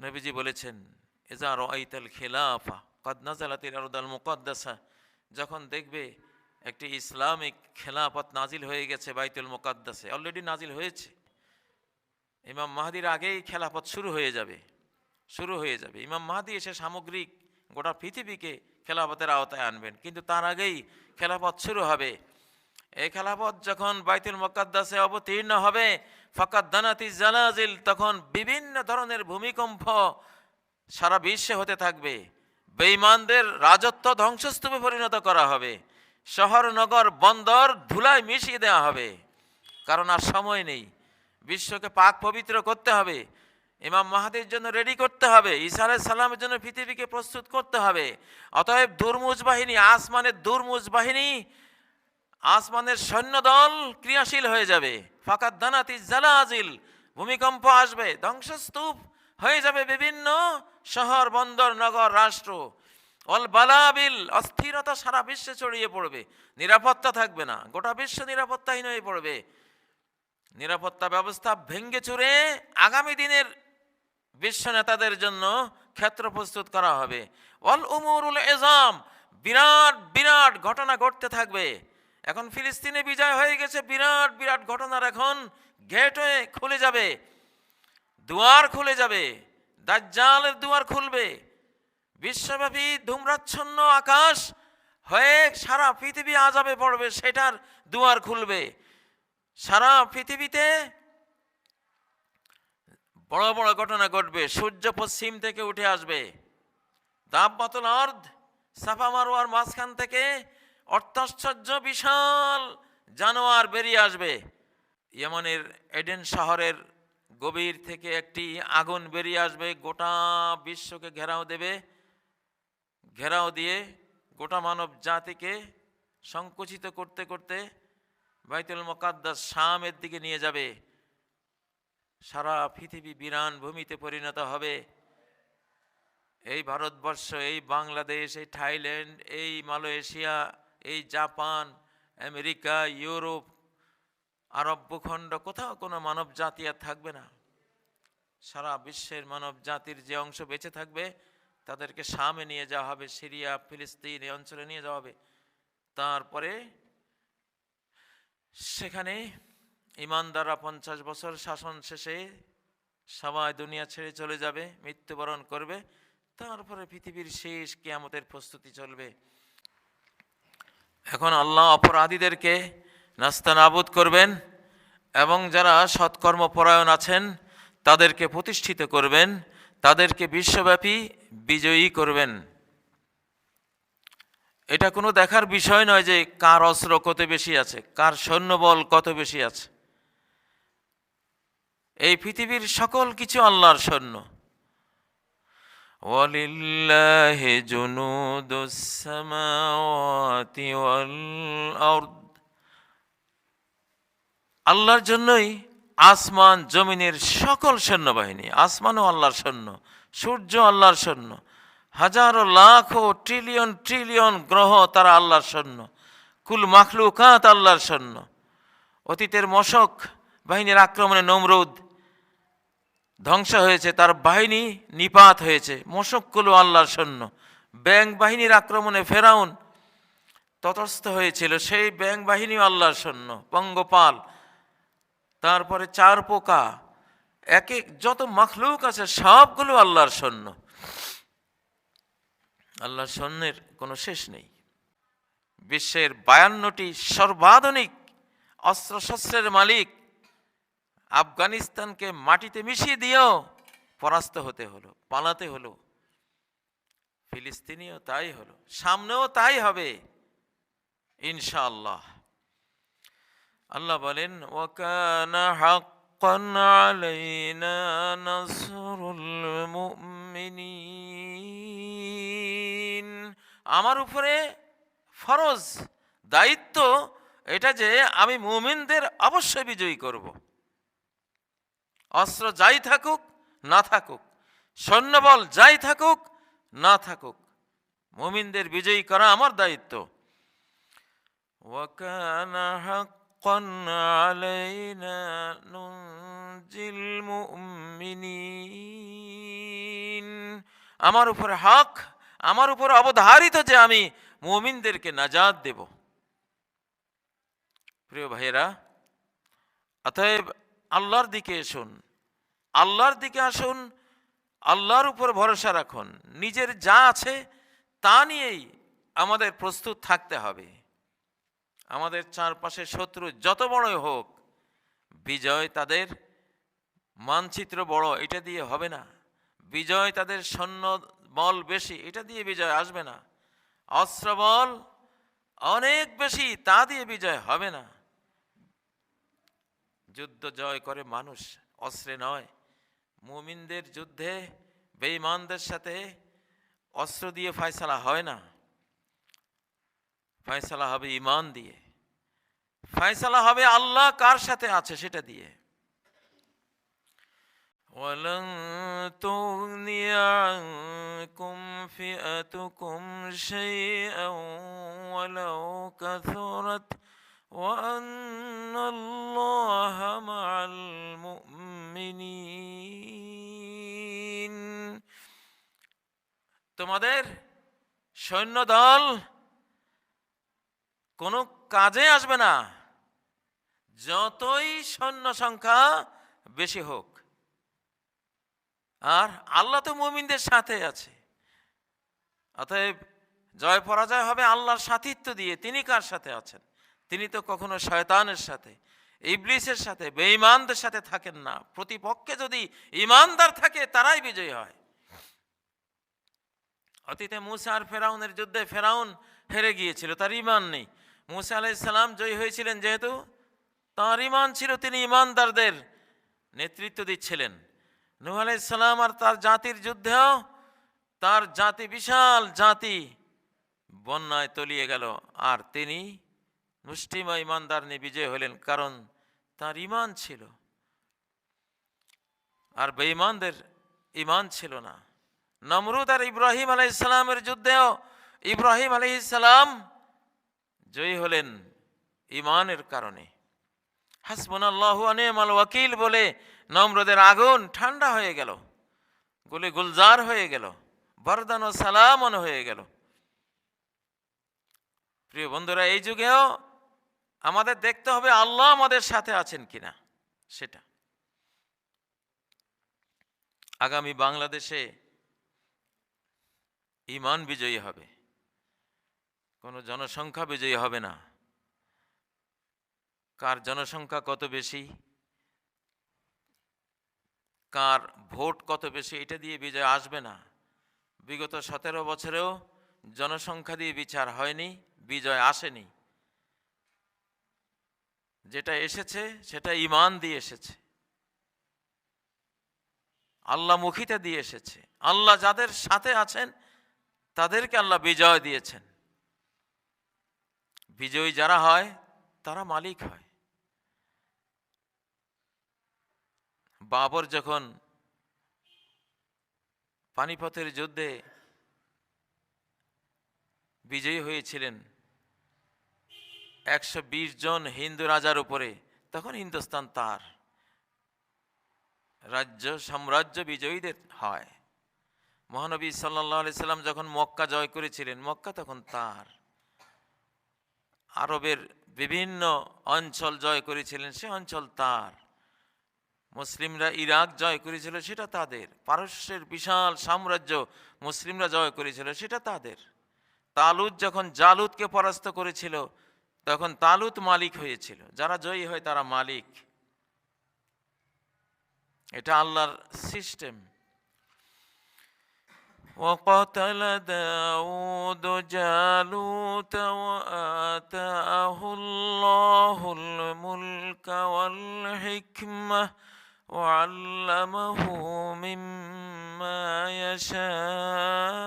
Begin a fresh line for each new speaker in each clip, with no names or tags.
নবীজি বলেছেন, ইজা রাআইতাল খিলাফা কাদ নাযালাতিল আরদাল মুকাদ্দাসা, যখন দেখবে একটি ইসলামিক খেলাফত নাজিল হয়ে গেছে বাইতুল মুকাদ্দাসে, অলরেডি নাজিল হয়েছে, ইমাম মাহদির আগেই খেলাফত শুরু হয়ে যাবে। ইমাম মাহদি এসে সামগ্রিক গোটা পৃথিবীকে খেলাফতের আওতায় আনবেন, কিন্তু তার আগেই খেলাফত শুরু হবে। এই খেলাফত যখন বাইতুল মুকাদ্দাসে অবতীর্ণ হবে, ফাকাদ দানাতিজ জালাজিল, তখন বিভিন্ন ধরনের ভূমিকম্প সারা বিশ্বে হতে থাকবে। বেঈমানদের রাজত্ব ধ্বংসস্তূপে পরিণত করা হবে, শহর নগর বন্দর ধুলায় মিশিয়ে দেওয়া হবে। কারণ আর সময় নেই, বিশ্বকে পাক পবিত্র করতে হবে, ইমাম মাহদির জন্য রেডি করতে হবে, ঈসা আলাইহিস সালামের জন্য পৃথিবীকে প্রস্তুত করতে হবে। অতএব দুর্মুজ বাহিনী, আসমানের দুর্মুজ বাহিনী, আসমানের সৈন্যদল ক্রিয়াশীল হয়ে যাবে। ফাকাদ দানাতিজ জালাজিল, ভূমিকম্প আসবে, ধ্বংসস্তূপ হয়ে যাবে বিভিন্ন শহর বন্দর নগর রাষ্ট্র। অল বালাবিল, অস্থিরতা সারা বিশ্বে ছড়িয়ে পড়বে, নিরাপত্তা থাকবে না, গোটা বিশ্ব নিরাপত্তাহীন হয়ে পড়বে। নিরাপত্তা ব্যবস্থা ভেঙ্গে চুরে আগামী দিনের বিশ্ব নেতাদের জন্য ক্ষেত্র প্রস্তুত করা হবে। অল উমুরুল ইজাম, বিরাট বিরাট ঘটনা ঘটতে থাকবে। এখন ফিলিস্তিনে বিজয় হয়ে গেছে, বিরাট বিরাট ঘটনার এখন গেট হয়ে খুলে যাবে, দুয়ার খুলে যাবে, দাজ্জালের দুয়ার খুলবে। বিশ্বব্যাপী ধূম্রাচ্ছন্ন আকাশ হয়ে সারা পৃথিবী আযাবে পড়বে, সেটার দুয়ার খুলবে। সারা পৃথিবীতে বড় বড় ঘটনা ঘটবে, সূর্য পশ্চিম থেকে উঠে আসবে, দাব্বাতুল আরদ, সাফা মারওয়ার মাঝখান থেকে অর্থাশ্চর্য বিশাল জানোয়ার বেরিয়ে আসবে। ইয়েমেনের এডেন শহরের গভীর থেকে একটি আগুন বেরিয়ে আসবে, গোটা বিশ্বকে ঘেরাও দেবে, ঘেরাও দিয়ে গোটা মানব জাতিকে সংকুচিত করতে করতে বাইতুল মুকাদ্দাস শামের দিকে নিয়ে যাবে। সারা পৃথিবী বিরান ভূমিতে পরিণত হবে। এই ভারতবর্ষ, এই বাংলাদেশ, এই থাইল্যান্ড, এই মালয়েশিয়া, এই জাপান, আমেরিকা, ইউরোপ, আরব ভূখণ্ড, কোথাও কোনো মানব জাতি আর থাকবে না। সারা বিশ্বের মানব জাতির যে অংশ বেঁচে থাকবে তাদেরকে শামে নিয়ে যাওয়া হবে, সিরিয়া, ফিলিস্তিন এই অঞ্চলে নিয়ে যাওয়া হবে। তারপরে সেখানে ইমানদাররা 50 বছর শাসন শেষে সবাই দুনিয়া ছেড়ে চলে যাবে, মৃত্যুবরণ করবে। তারপরে পৃথিবীর শেষ কিয়ামতের প্রস্তুতি চলবে। এখন আল্লাহ অপরাধীদেরকে নাস্তানাবুদ করবেন এবং যারা সৎকর্ম পরায়ণ আছেন তাদেরকে প্রতিষ্ঠিত করবেন, তাদেরকে বিশ্বব্যাপী বিজয়ী করবেন। এটা কোনো দেখার বিষয় নয় যে কার অস্ত্র কত বেশি আছে, কার সৈন্যবল কত বেশি আছে। এই পৃথিবীর সকল কিছু আল্লাহর সৈন্য। ওয়ালিল্লাহি জুনুদুস সামাওয়াতি ওয়াল আরদ, আল্লাহর জন্যই আসমান জমিনের সকল সৈন্যবাহিনী। আসমানও আল্লাহর সৈন্য, সূর্য আল্লাহর সৈন্য, হাজারো লাখো ট্রিলিয়ন ট্রিলিয়ন গ্রহ তারা আল্লাহর সৈন্য, কুল মাখলুকাত আল্লাহর সৈন্য। অতীতের মশক বাহিনীর আক্রমণে নমরুদ ধ্বংস হয়েছে, তার বাহিনী নিপাত হয়েছে, মশকগুলো আল্লাহর সৈন্য। ব্যাং বাহিনীর আক্রমণে ফেরাউন ততস্থ হয়েছিল, সেই ব্যাং বাহিনীও আল্লাহর সৈন্য। পঙ্গপাল, তারপরে চার পোকা, এক এক যত মখলুক আছে সবগুলো আল্লাহর সৈন্য। আল্লাহর সৈন্যের কোনো শেষ নেই। বিশ্বের 52টি সর্বাধুনিক অস্ত্রশস্ত্রের মালিক আফগানিস্তানকে মাটিতে মিশিয়ে দিয়েও পরাস্ত হতে হলো, পালাতে হলো। ফিলিস্তিনিও তাই হলো, সামনেও তাই হবে ইনশাআল্লাহ। আল্লাহ বলেন, ওয়াকানা হাক্কান আলাইনা নাসরুল মুমিনিন, আমার উপরে ফরজ দায়িত্ব এটা যে আমি মুমিনদের অবশ্যই বিজয়ী করব। অস্ত্র যাই থাকুক না থাকুক, সৈন্যবল যাই থাকুক না থাকুক, মুমিনদের বিজয়ী করা আমার দায়িত্ব। ওয়াকানা হাক্কান আলাইনা নুনজিল মুমিনিন, আমার উপরে হক, আমার উপর অবধারিত যে আমি মুমিনদেরকে নাজাত দেব। প্রিয় ভাইয়েরা, অতএব আল্লাহর দিকে আসুন, আল্লাহর দিকে আসুন, আল্লাহর উপর ভরসা রাখুন। নিজের যা আছে তা নিয়েই আমাদের প্রস্তুত থাকতে হবে। আমাদের চারপাশে শত্রু যত বড়ই হোক, বিজয় তাদের মানচিত্র বড়, এটা দিয়ে হবে না। বিজয় তাদের সৈন্য বল বেশি, এটা দিয়ে বিজয় আসবে না। অস্ত্রবল অনেক বেশি, তা দিয়ে বিজয় হবে না। যুদ্ধ জয় করে মানুষ, অস্ত্রে নয়। মুমিনদের যুদ্ধে বেঈমানদের সাথে অস্ত্র দিয়ে ফয়সালা হয় না, ফয়সালা হবে ঈমান দিয়ে, ফয়সালা হবে আল্লাহ কার সাথে আছে সেটা দিয়ে। ওয়ালান তুগনি আনকুম ফিআতুকুম শাইআন ওয়ালাউ কাসুরাত ওয়া আন্নাল্লাহা মাআল মুমিনিন। তোমাদের সৈন্যদল কোনো কাজে আসবে না যতই সৈন্য সংখ্যা বেশি হোক। আর আল্লাহ তো মুমিনদের সাথে আছে। অতএব জয় পরাজয় হবে আল্লাহর সাথিত্ব দিয়ে। তিনি কার সাথে আছেন? তিনি তো কখনো শয়তানের সাথে, ইবলিসের সাথে, বেঈমানদের সাথে থাকেন না। প্রতিপক্ষে যদি ঈমানদার থাকে তারাই বিজয়ী হয়। অতীতে মুসা আর ফেরাউনের যুদ্ধে ফেরাউন হেরে গিয়েছিল, তার ঈমান নেই। মুসা আলাইহিস সালাম জয়ী হয়েছিলেন যেহেতু তাঁর ঈমান ছিল, তিনি ঈমানদারদের নেতৃত্ব দিচ্ছিলেন। নূহ আলাইহিস সালাম আর তার জাতির যুদ্ধেও তার জাতি, বিশাল জাতি বন্যায় তলিয়ে গেল, আর তিনি মুষ্টিময় ঈমানদার নিয়ে বিজয় হলেন, কারণ তার ঈমান ছিল। আর বেঈমানদের ঈমান ছিল না। নমরুদ আর ইব্রাহিম আলাইহিস সালামের যুদ্ধেও ইব্রাহিম আলাইহিস সালাম জয়ী হলেন ঈমানের কারণে। হাসবুনাল্লাহু ওয়া নি'মাল ওয়াকিল বলে নমরুদের আগুন ঠান্ডা হয়ে গেল, গলে গুলজার হয়ে গেল, বরদান ও সালামন হয়ে গেল। প্রিয় বন্ধুরা, এই যুগেও আমাদের দেখতে হবে আল্লাহ আমাদের সাথে আছেন কিনা সেটা। আগামী বাংলাদেশে ঈমান বিজয়ী হবে, কোনো জনসংখ্যা বিজয়ী হবে না। কার জনসংখ্যা কত বেশি, কার ভোট কত বেশি, এটা দিয়ে বিজয় আসবে না। বিগত 17 বছরেও জনসংখ্যা দিয়ে বিচার হয়নি, বিজয় আসেনি। যেটা এসেছে সেটা ঈমান দিয়ে এসেছে, আল্লাহ মুখিতা দিয়ে এসেছে। আল্লাহ যাদের সাথে আছেন তাদেরকে আল্লাহ বিজয় দিয়েছেন। বিজয়ী যারা হয় তারা মালিক হয়। বাবর যখন পানিপথের যুদ্ধে বিজয়ী হয়েছিলেন 120 জন হিন্দু রাজার উপরে, তখন হিন্দুস্তান তার রাজ্য, সাম্রাজ্য বিজয়ীদের হয়। মহানবী সাল্লাল্লাহু আলাইহি সাল্লাম যখন মক্কা জয় করেছিলেন, মক্কা তখন তার। আরবের বিভিন্ন অঞ্চল জয় করেছিলেন, সে অঞ্চল তার। মুসলিমরা ইরাক জয় করেছিল, সেটা তাদের। পারস্যের বিশাল সাম্রাজ্য মুসলিমরা জয় করেছিল, সেটা তাদের। তালুত যখন জালুতকে পরাস্ত করেছিল, তখন তালুত মালিক হয়েছিল। যারা জয়ী হয় তারা মালিক। এটা আল্লাহর সিস্টেম। وقتل داود جالوت وآتاه الله الملك والحكمة وعلمه مما يشاء।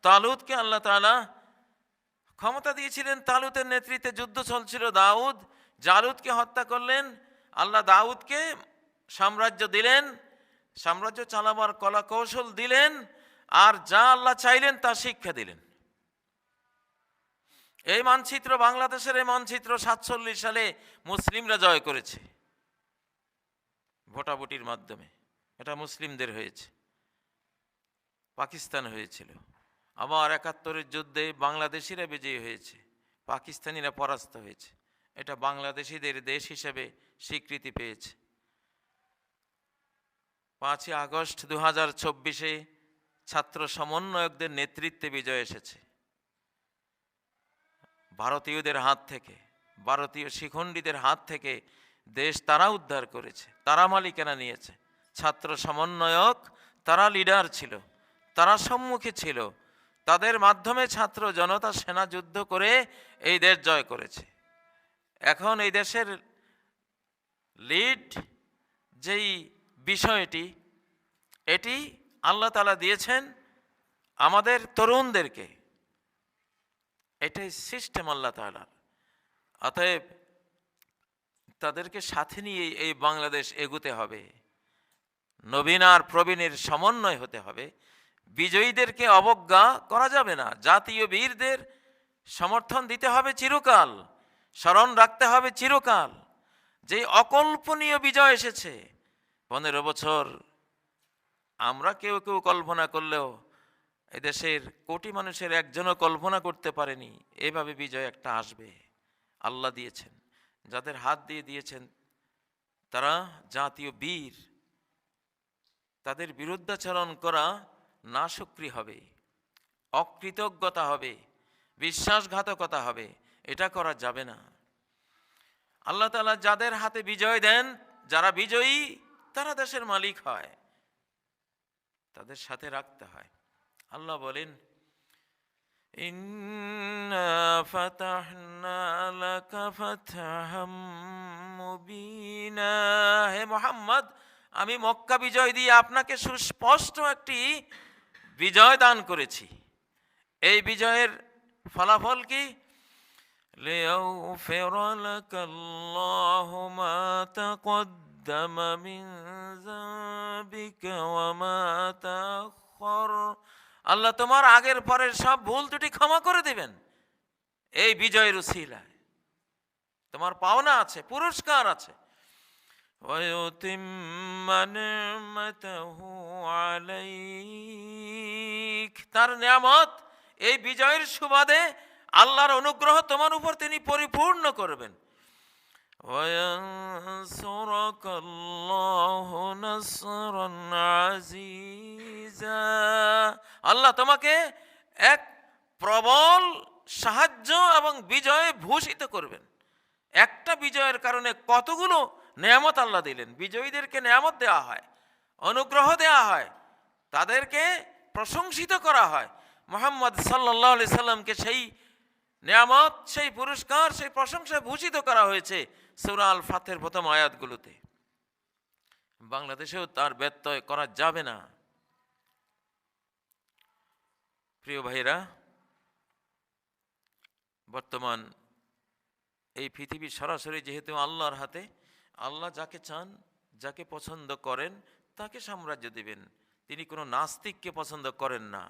তালুতকে আল্লাহ তাআলা ক্ষমতা দিয়েছিলেন, তালুতের নেতৃত্বে যুদ্ধ চলছিল। দাউদ জালুতকে হত্যা করলেন, আল্লাহ দাউদকে সাম্রাজ্য দিলেন, সাম্রাজ্য চালাবার কলা কৌশল দিলেন, আর যা আল্লাহ চাইলেন তা শিক্ষা দিলেন। এই মানচিত্র, বাংলাদেশের এই মানচিত্র 47 সালে মুসলিমরা জয় করেছে ভোটাভুটির মাধ্যমে। এটা মুসলিমদের হয়েছে। পাকিস্তান হয়েছিল, আবার ৭১-এর যুদ্ধে বাংলাদেশিরা বিজয়ী হয়েছে, পাকিস্তানিরা পরাস্ত হয়েছে। এটা বাংলাদেশিদের দেশ হিসেবে স্বীকৃতি পেয়েছে। ৫ই আগস্ট ২০২৪-এ ছাত্র সমন্বয়কদের নেতৃত্বে বিজয় এসেছে। ভারতীয়দের হাত থেকে, ভারতীয় শিখণ্ডীদের হাত থেকে দেশ তারা উদ্ধার করেছে, তারা মালিকানা নিয়েছে। ছাত্র সমন্বয়ক, তারা লিডার ছিল, তারা সম্মুখে ছিল, তাদের মাধ্যমে ছাত্র জনতা সেনা যুদ্ধ করে এই দেশ জয় করেছে। এখন এই দেশের লিড যেই বিষয়টি, এটি আল্লাহ তাআলা দিয়েছেন আমাদের তরুণদেরকে। এটাই সিস্টেম আল্লাহ তাআলার। অতএব তাদেরকে সাথে নিয়ে এই বাংলাদেশ এগুতে হবে। নবীন আর প্রবীণের সমন্বয় হতে হবে। বিজয়ীদেরকে অবজ্ঞা করা যাবে না। জাতীয় বীরদের সমর্থন দিতে হবে চিরকাল, স্মরণ রাখতে হবে চিরকাল। যে অকল্পনীয় বিজয় এসেছে ১৫ বছর, আমরা কেউ কেউ কল্পনা করলেও এদেশের কোটি মানুষের একজনও কল্পনা করতে পারেনি এভাবে বিজয় একটা আসবে। আল্লাহ দিয়েছেন, যাদের হাত দিয়ে দিয়েছেন তারা জাতীয় বীর। তাদের বিরুদ্ধাচরণ করা নাশুকরি হবে, অকৃতজ্ঞতা হবে, বিশ্বাসঘাতকতা হবে। এটা করা যাবে না। আল্লাহ তাআলা যাদের হাতে বিজয় দেন, যারা বিজয়ী, তারা দেশের মালিক হয়, তাদের সাথে রাখতে হয়। আল্লাহ বলেন, ইন্না ফাতাহনা লাকা ফাতহাম মুবিনা। হে মুহাম্মদ, আমি মক্কা বিজয় দিয়ে আপনাকে সুস্পষ্ট একটি বিজয় দান করেছি। এই বিজয়ের ফলাফল কি? লিয়াগফিরা লাকাল্লাহু মা তাকদ্দামা মিন যামবিকা ওয়া মা তাআখার। আল্লাহ তোমার আগের পরের সব ভুল ত্রুটি ক্ষমা করে দিবেন এই বিজয়ের উসিলায়। তোমার পাওনা আছে, পুরস্কার আছে। ওয়ায়ুতিম্মা নি'মাতাহু আলাইক, তার নিয়ামত এই বিজয়ের সুবাদে আল্লাহর অনুগ্রহ তোমার উপর তিনি পরিপূর্ণ করবেন। ওয়ায়ানসুরাকাল্লাহু নাসরান আজিজা, আল্লাহ তোমাকে এক প্রবল সাহায্য এবং বিজয়ে ভূষিত করবেন। একটা বিজয়ের কারণে কতগুলো নেয়ামত আল্লাহ দিলেন। বিজয়ীদেরকে নেয়ামত দেওয়া হয়, অনুগ্রহ দেওয়া হয়, তাদেরকে প্রশংসিত করা হয়। মুহাম্মদ সাল্লাল্লাহু আলাইহি সাল্লামকে সেই নেয়ামত, সেই পুরস্কার, সেই প্রশংসায় ভূষিত করা হয়েছে সূরা আল ফাতহের প্রথম আয়াতগুলোতে। বাংলাদেশেও তার ব্যত্যয় করা যাবে না। প্রিয় ভাইরা, বর্তমান এই পৃথিবী সরাসরি যেহেতু আল্লাহর হাতে, আল্লাহ যাকে চান, যাকে পছন্দ করেন তাকে সাম্রাজ্য দিবেন। তিনি কোনো নাস্তিককে পছন্দ করেন না,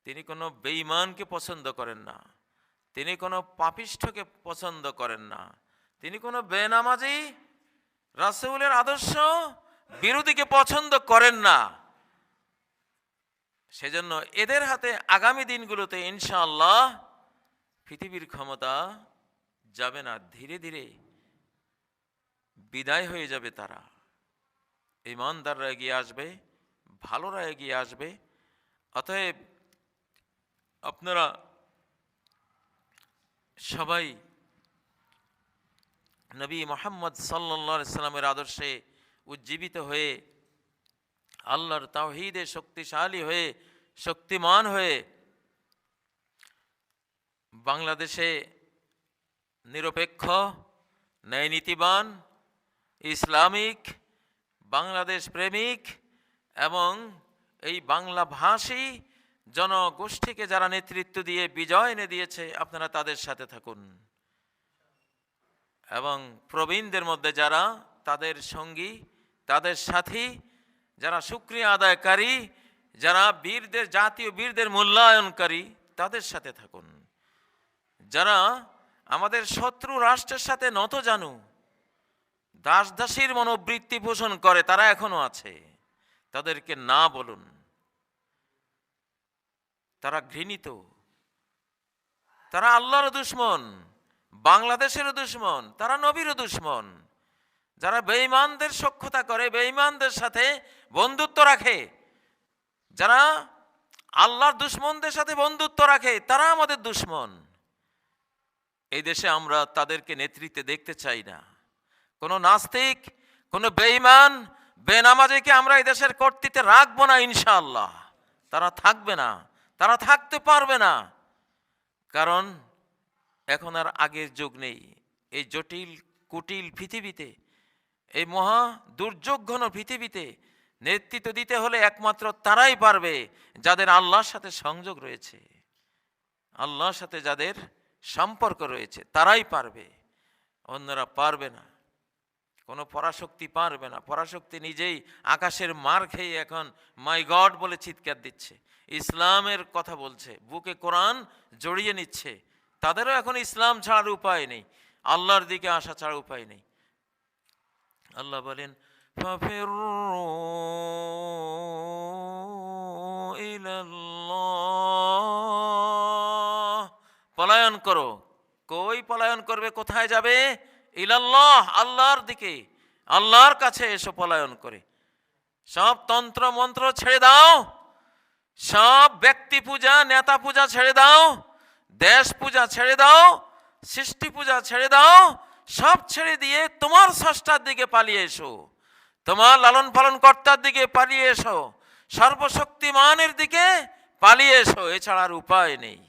তিনি কোনো বেঈমানকে পছন্দ করেন না, তিনি কোনো পাপিষ্ঠকে পছন্দ করেন না, তিনি কোনো বেনামাজি, রাসূলের আদর্শ বিরোধীকে পছন্দ করেন না। সেজন্য এদের হাতে আগামী দিনগুলোতে ইনশাআল্লাহ পৃথিবীর ক্ষমতা যাবে না, ধীরে ধীরে বিদায় হয়ে যাবে। তারা ঈমানদাররা এগিয়ে আসবে, ভালোরা এগিয়ে আসবে। অতএব আপনারা সবাই নবী মুহাম্মদ সাল্লাল্লাহু আলাইহি সাল্লামের আদর্শে উজ্জীবিত হয়ে, আল্লাহর তাওহীদে শক্তিশালী হয়ে, শক্তিমান হয়ে বাংলাদেশে নিরপেক্ষ, ন্যায়নীতিবান, ইসলামিক, বাংলাদেশ প্রেমিক এবং এই বাংলা ভাষী জনগোষ্ঠীকে যারা নেতৃত্ব দিয়ে বিজয় এনে দিয়েছে, আপনারা তাদের সাথে থাকুন। এবং প্রবীণদের মধ্যে যারা তাদের সঙ্গী, তাদের সাথী, যারা শুকরিয়া আদায়কারী, যারা বীরদের, জাতীয় বীরদের মূল্যায়নকারী, তাদের সাথে থাকুন। যারা আমাদের শত্রু রাষ্ট্রের সাথে নত জানু, দাস দাসীর মনোবৃত্তি পোষণ করে, তারা এখনো আছে, তাদেরকে না বলুন। তারা ঘৃণিত, তারা আল্লাহর দুশমন, বাংলাদেশেরও দুশমন, তারা নবীরও দুশমন। যারা বেঈমানদের সখ্যতা করে, বেঈমানদের সাথে বন্ধুত্ব রাখে, যারা আল্লাহর দুশমনদের সাথে বন্ধুত্ব রাখে, তারা আমাদের দুশমন। এই দেশে আমরা তাদেরকে নেতৃত্বে দেখতে চাই না। কোনো নাস্তিক, কোনো বেঈমান, বেনামাজিকে আমরা এই দেশের কর্তৃত্বে রাখবো না ইনশাআল্লাহ। তারা থাকবে না, তারা থাকতে পারবে না। কারণ এখন আর আগের যুগ নেই। এই জটিল কুটিল পৃথিবীতে, এই মহা দুর্যোগঘন পৃথিবীতে নেতৃত্ব দিতে হলে একমাত্র তারাই পারবে যাদের আল্লাহর সাথে সংযোগ রয়েছে, আল্লাহর সাথে যাদের সম্পর্ক রয়েছে, তারাই পারবে, অন্যরা পারবে না। কোনো পরাশক্তি পারবে না। পরাশক্তি নিজেই আকাশের মার খেয়ে এখন মাই গড বলে চিৎকার দিচ্ছে, ইসলামের কথা বলছে, বুকে কোরআন জড়িয়ে নিচ্ছে। তাদেরও এখন ইসলাম ছাড়ার উপায় নেই, আল্লাহর দিকে আসা ছাড়া উপায় নেই। আল্লাহ বলেন ফাফিরু ইলাল্লাহ, পলায়ন করো। কই পলায়ন করবে? কোথায় যাবে? ইলাল্লাহ, আল্লাহর দিকে, আল্লাহর কাছে এসো পলায়ন করে। সব তন্ত্র মন্ত্র ছেড়ে দাও, সব ব্যক্তি পূজা নেতা পূজা ছেড়ে দাও, দেশ পূজা ছেড়ে দাও, সৃষ্টি পূজা ছেড়ে দাও। সব ছেড়ে দিয়ে তোমার স্রষ্টার দিকে পালিয়ে এসো, তোমার লালন পালন কর্তার দিকে পালিয়ে এসো, সর্বশক্তিমানের দিকে পালিয়ে এসো। এছাড়া আর উপায় নেই।